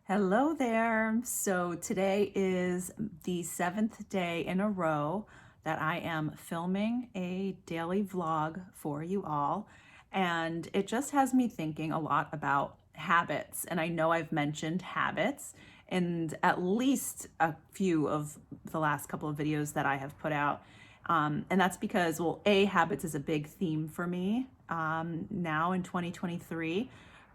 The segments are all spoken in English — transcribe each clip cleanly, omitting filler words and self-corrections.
Hello there. So today is the 7th day in a row that I am filming a daily vlog for you all. And it just has me thinking a lot about habits. And I know I've mentioned habits in at least a few of the last couple of videos that I have put out. And that's because, well, habits is a big theme for me now in 2023.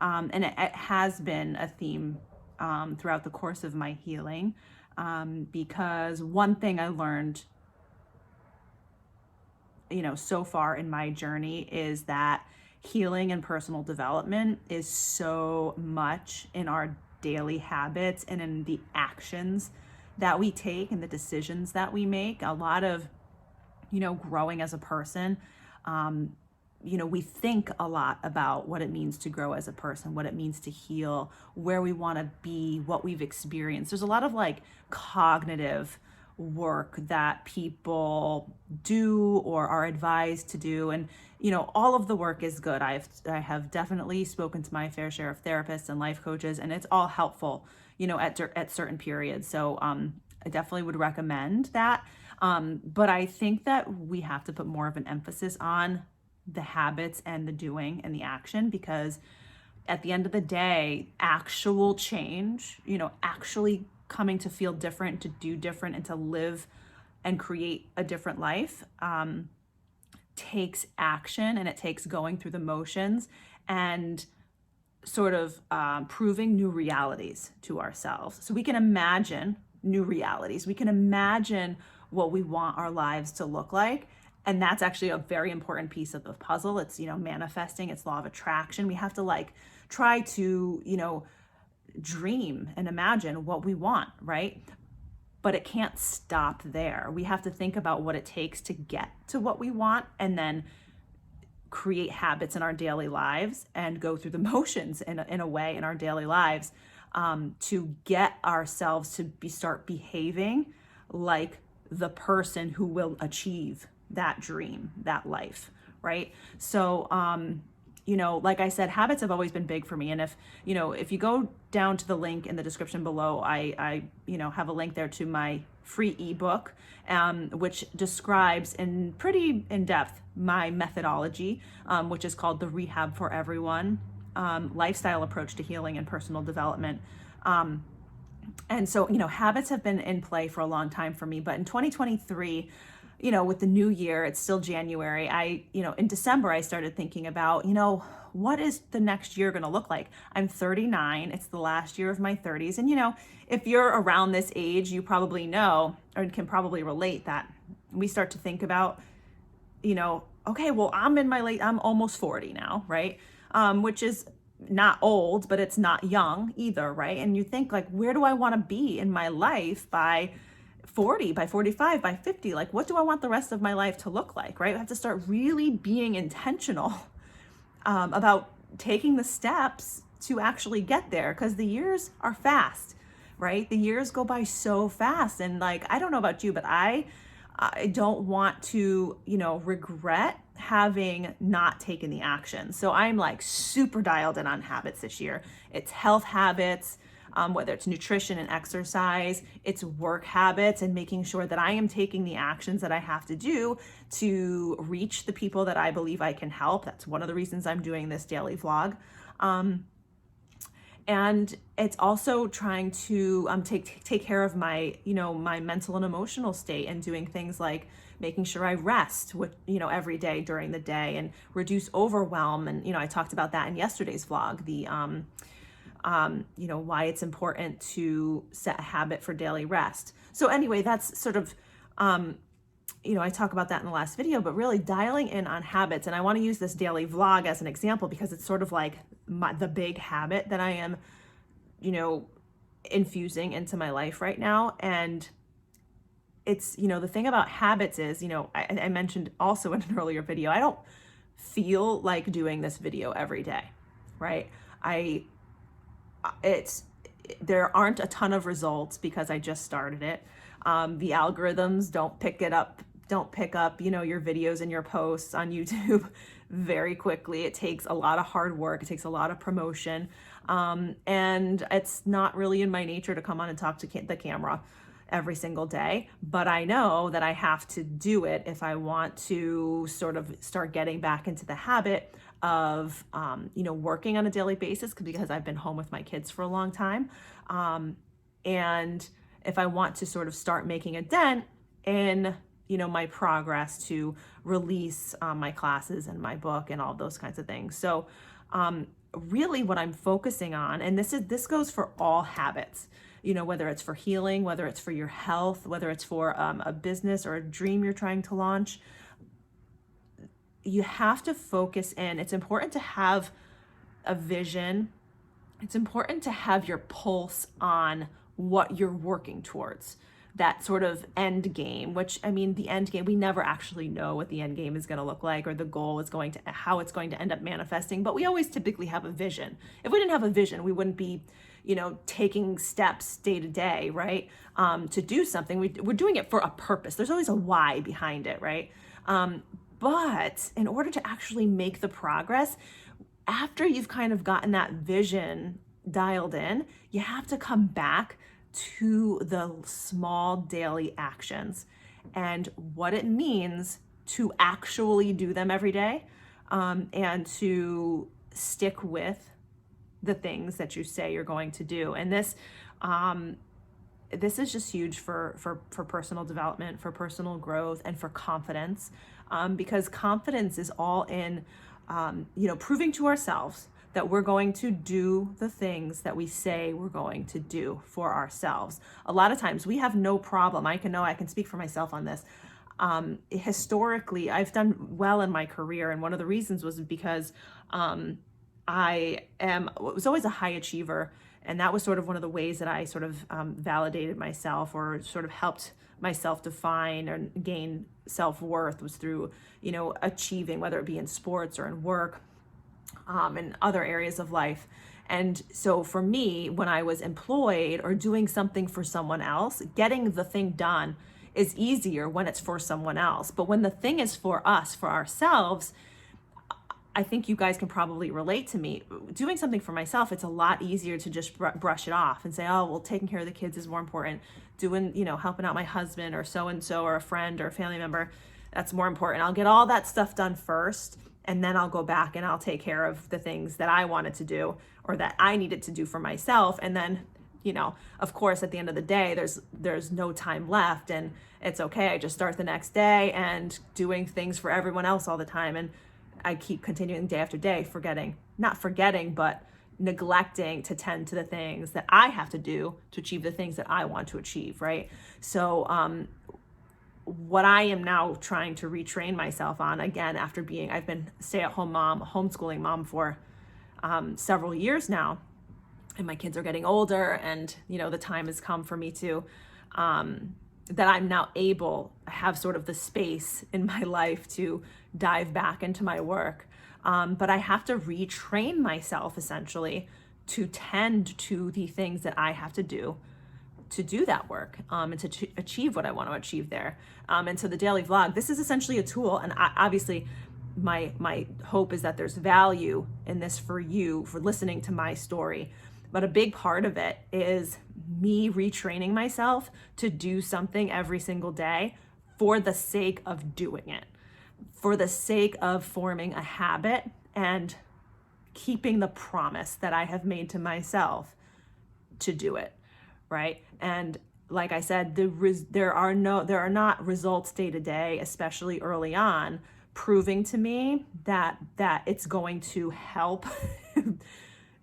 And it has been a theme throughout the course of my healing, because one thing I learned, so far in my journey is that healing and personal development is so much in our daily habits and in the actions that we take and the decisions that we make. A lot of, growing as a person, we think a lot about what it means to grow as a person, what it means to heal, where we want to be, what we've experienced. There's a lot of cognitive work that people do or are advised to do. And, all of the work is good. I have definitely spoken to my fair share of therapists and life coaches, and it's all helpful, at certain periods. So I definitely would recommend that. But I think that we have to put more of an emphasis on the habits and the doing and the action, because at the end of the day, actual change, actually coming to feel different, to do different, and to live and create a different life, takes action, and it takes going through the motions and sort of proving new realities to ourselves. So we can imagine new realities. We can imagine what we want our lives to look like. And that's actually a very important piece of the puzzle. It's, manifesting, it's law of attraction. We have to try to, dream and imagine what we want, right? But it can't stop there. We have to think about what it takes to get to what we want, and then create habits in our daily lives and go through the motions in a way in our daily lives, to get ourselves to start behaving like the person who will achieve that dream, that life, right? So, like I said, habits have always been big for me. And if you go down to the link in the description below, I have a link there to my free ebook, which describes in pretty in depth my methodology, which is called the Rehab for Everyone lifestyle approach to healing and personal development. And so, habits have been in play for a long time for me, but in 2023, with the new year, it's still January. In December, I started thinking about, what is the next year going to look like? I'm 39. It's the last year of my 30s. And, if you're around this age, you probably know or can probably relate that we start to think about, okay, well, I'm almost 40 now, right? Which is not old, but it's not young either, right? And you think where do I want to be in my life by 40, by 45, by 50? What do I want the rest of my life to look like, right? I have to start really being intentional about taking the steps to actually get there, because the years are fast, right? The years go by so fast. And I don't know about you, but I don't want to, regret having not taken the action. So I'm super dialed in on habits this year. It's health habits, whether it's nutrition and exercise, it's work habits, and making sure that I am taking the actions that I have to do to reach the people that I believe I can help. That's one of the reasons I'm doing this daily vlog. And it's also trying to take care of my, my mental and emotional state, and doing things like making sure I rest every day during the day, and reduce overwhelm. And, I talked about that in yesterday's vlog, the, why it's important to set a habit for daily rest. So anyway, that's sort of, I talk about that in the last video, but really dialing in on habits. And I want to use this daily vlog as an example, because it's sort of the big habit that I am, infusing into my life right now. And it's, the thing about habits is, I mentioned also in an earlier video, I don't feel like doing this video every day, right? There aren't a ton of results because I just started it. The algorithms don't pick up, your videos and your posts on YouTube very quickly. It takes a lot of hard work. It takes a lot of promotion. And it's not really in my nature to come on and talk to the camera every single day, but I know that I have to do it if I want to sort of start getting back into the habit of, working on a daily basis, because I've been home with my kids for a long time. And if I want to sort of start making a dent in, my progress to release my classes and my book and all those kinds of things. So really what I'm focusing on, and this goes for all habits, whether it's for healing, whether it's for your health, whether it's for a business or a dream you're trying to launch, you have to focus in. It's important to have a vision. It's important to have your pulse on what you're working towards, that sort of end game, which, I mean, the end game, we never actually know what the end game is going to look like, or the goal is going to, how it's going to end up manifesting, but we always typically have a vision. If we didn't have a vision, we wouldn't be, taking steps day to day, right? To do something. We're doing it for a purpose. There's always a why behind it, right? But in order to actually make the progress, after you've kind of gotten that vision dialed in, you have to come back to the small daily actions and what it means to actually do them every day, and to stick with the things that you say you're going to do. And this is just huge for personal development, for personal growth, and for confidence, because confidence is all in proving to ourselves that we're going to do the things that we say we're going to do for ourselves. A lot of times we have no problem. I can speak for myself on this. Historically, I've done well in my career, and one of the reasons was because I was always a high achiever, and that was sort of one of the ways that I sort of validated myself, or sort of helped myself define or gain self-worth, was through, achieving, whether it be in sports or in work, and other areas of life. And so for me, when I was employed or doing something for someone else, getting the thing done is easier when it's for someone else. But when the thing is for us, for ourselves, I think you guys can probably relate to me. Doing something for myself, it's a lot easier to just brush it off and say, oh, well, taking care of the kids is more important. Doing, helping out my husband or so-and-so or a friend or a family member, that's more important. I'll get all that stuff done first, and then I'll go back and I'll take care of the things that I wanted to do or that I needed to do for myself. And then, of course, at the end of the day, there's no time left, and it's okay. I just start the next day and doing things for everyone else all the time. And I keep continuing day after day, not forgetting, but neglecting to tend to the things that I have to do to achieve the things that I want to achieve, right? So what I am now trying to retrain myself on, again, after I've been stay-at-home mom, homeschooling mom for several years now, and my kids are getting older, and the time has come for me to that I'm now able to have sort of the space in my life to dive back into my work. But I have to retrain myself essentially to tend to the things that I have to do that work, and to achieve what I want to achieve there. And so the daily vlog, this is essentially a tool. And obviously my hope is that there's value in this for you, for listening to my story. But a big part of it is me retraining myself to do something every single day for the sake of doing it, for the sake of forming a habit and keeping the promise that I have made to myself to do it, right? And like I said, there are not results day to day, especially early on, proving to me that it's going to help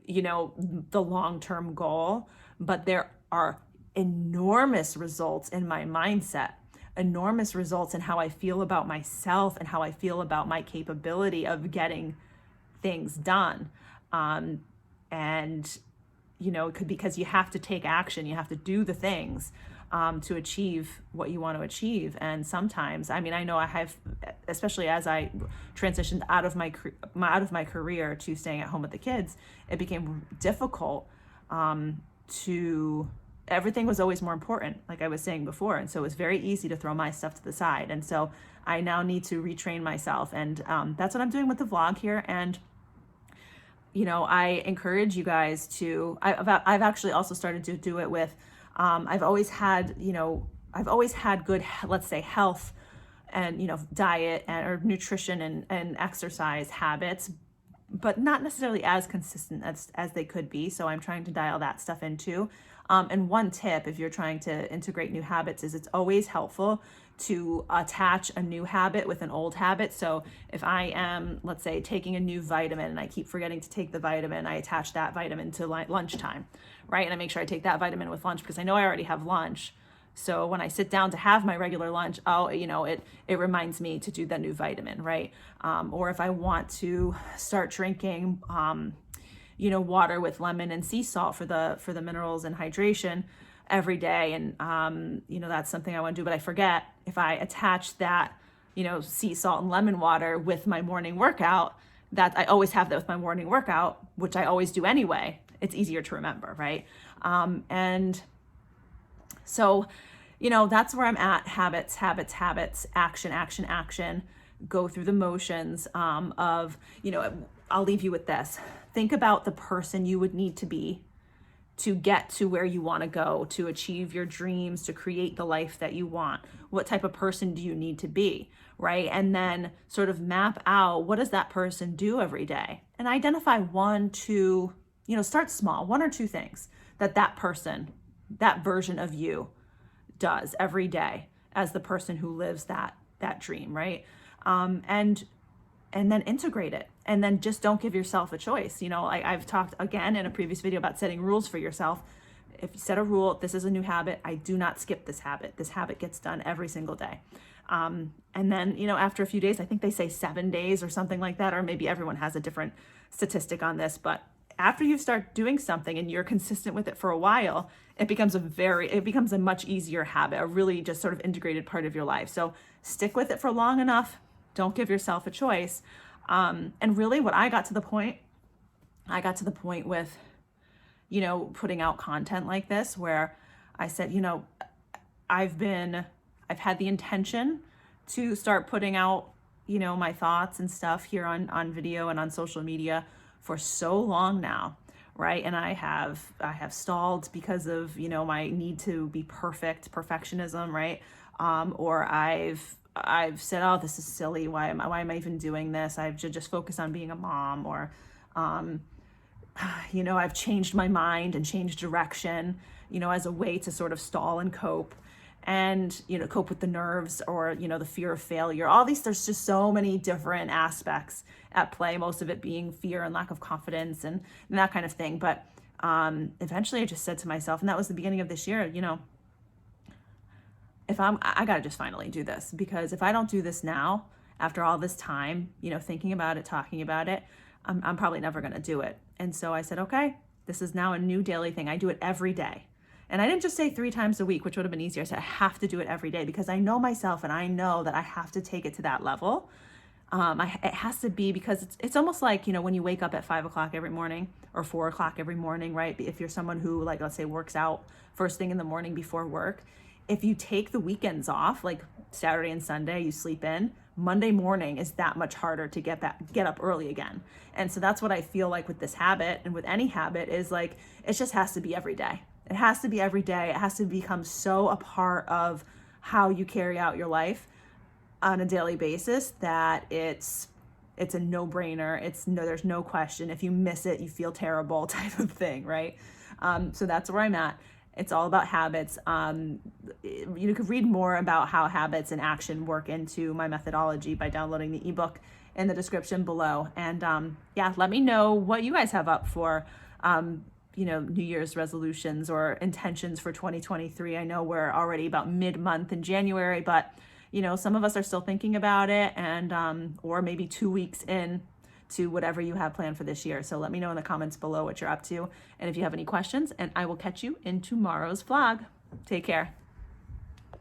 the long-term goal, but there are enormous results in my mindset, enormous results in how I feel about myself and how I feel about my capability of getting things done. And because you have to take action, you have to do the things to achieve what you want to achieve. And sometimes, I know I have, especially as I transitioned out of my career to staying at home with the kids, it became difficult everything was always more important, like I was saying before. And so it was very easy to throw my stuff to the side. And so I now need to retrain myself. And that's what I'm doing with the vlog here. And I encourage you guys to, I've actually also started to do it with, I've always had good, let's say, health and, diet or nutrition and exercise habits, but not necessarily as consistent as they could be. So I'm trying to dial that stuff in too. And one tip, if you're trying to integrate new habits, is it's always helpful to attach a new habit with an old habit. So if I am, let's say, taking a new vitamin and I keep forgetting to take the vitamin, I attach that vitamin to lunchtime, right? And I make sure I take that vitamin with lunch because I know I already have lunch. So when I sit down to have my regular lunch, it reminds me to do that new vitamin, right? Or if I want to start drinking, water with lemon and sea salt for the minerals and hydration every day, and that's something I want to do, but I forget. If I attach that, sea salt and lemon water with my morning workout, that I always have that with my morning workout, which I always do anyway. It's easier to remember, right? And so, that's where I'm at. Habits, action. Go through the motions of, I'll leave you with this. Think about the person you would need to be to get to where you want to go, to achieve your dreams, to create the life that you want. What type of person do you need to be, right? And then sort of map out, what does that person do every day? And identify one, two, start small, one or two things that person, that version of you does every day as the person who lives that dream, right? And then integrate it, and then just don't give yourself a choice. I've talked again in a previous video about setting rules for yourself. If you set a rule, this is a new habit, I do not skip this habit. This habit gets done every single day. And then, after a few days, I think they say 7 days or something like that, or maybe everyone has a different statistic on this, but after you start doing something and you're consistent with it for a while, it becomes a much easier habit, a really just sort of integrated part of your life. So stick with it for long enough. Don't give yourself a choice. And really what I got to the point with, putting out content like this, where I said, I've had the intention to start putting out, my thoughts and stuff here on video and on social media for so long now, right? And I have stalled because of, my need to be perfectionism, right? Or I've said, oh, this is silly. Why am I even doing this? I should just focus on being a mom. Or, I've changed my mind and changed direction, as a way to sort of stall and cope. And, cope with the nerves or, the fear of failure. All these, there's just so many different aspects at play, most of it being fear and lack of confidence and that kind of thing. But eventually I just said to myself, and that was the beginning of this year, I got to just finally do this, because if I don't do this now, after all this time, thinking about it, talking about it, I'm probably never going to do it. And so I said, okay, this is now a new daily thing. I do it every day. And I didn't just say 3 times a week, which would have been easier. I said, I have to do it every day, because I know myself and I know that I have to take it to that level. It has to be, because it's almost like, when you wake up at 5 o'clock every morning or 4 o'clock every morning, right? If you're someone who, like, let's say, works out first thing in the morning before work, if you take the weekends off, like Saturday and Sunday, you sleep in, Monday morning is that much harder to get up early again. And so that's what I feel like with this habit, and with any habit, is like, it just has to be every day. It has to be every day. It has to become so a part of how you carry out your life on a daily basis that it's a no-brainer. There's no question. If you miss it, you feel terrible, type of thing, right? So that's where I'm at. It's all about habits. You could read more about how habits and action work into my methodology by downloading the ebook in the description below. And let me know what you guys have up for New Year's resolutions or intentions for 2023. I know we're already about mid-month in January, but some of us are still thinking about it, and or maybe 2 weeks in to whatever you have planned for this year. So let me know in the comments below what you're up to, and if you have any questions, and I will catch you in tomorrow's vlog. Take care.